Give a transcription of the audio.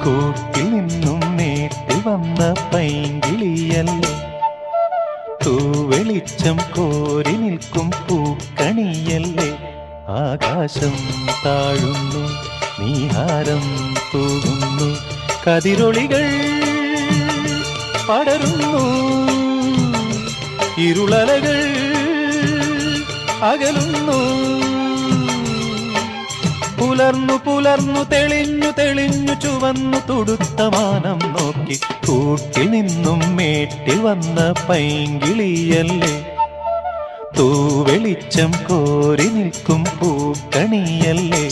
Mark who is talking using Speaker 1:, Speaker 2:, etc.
Speaker 1: കൂട്ടിൽ നിന്നും നേട്ടി വന്ന പൈങ്കിളിയല്ലേ, തൂവെളിച്ചം കോരി നിൽക്കും പൂക്കണിയല്ലേ. ആകാശം താഴുന്നു, നീഹാരം തൂകുന്നു, കതിരൊളികൾ പടരുന്നു, ഇരുളലകൾ അകലുന്നു. പുലർന്നു പുലർന്നു തെളിഞ്ഞു തെളിഞ്ഞു ചുവന്നു തുടുത്ത മാനം നോക്കി കൂട്ടിൽ നിന്നും മേട്ടിൽ വന്ന പൈങ്കിളിയല്ലേ, തൂവെളിച്ചം കോരി നിൽക്കും പൂക്കണിയല്ലേ.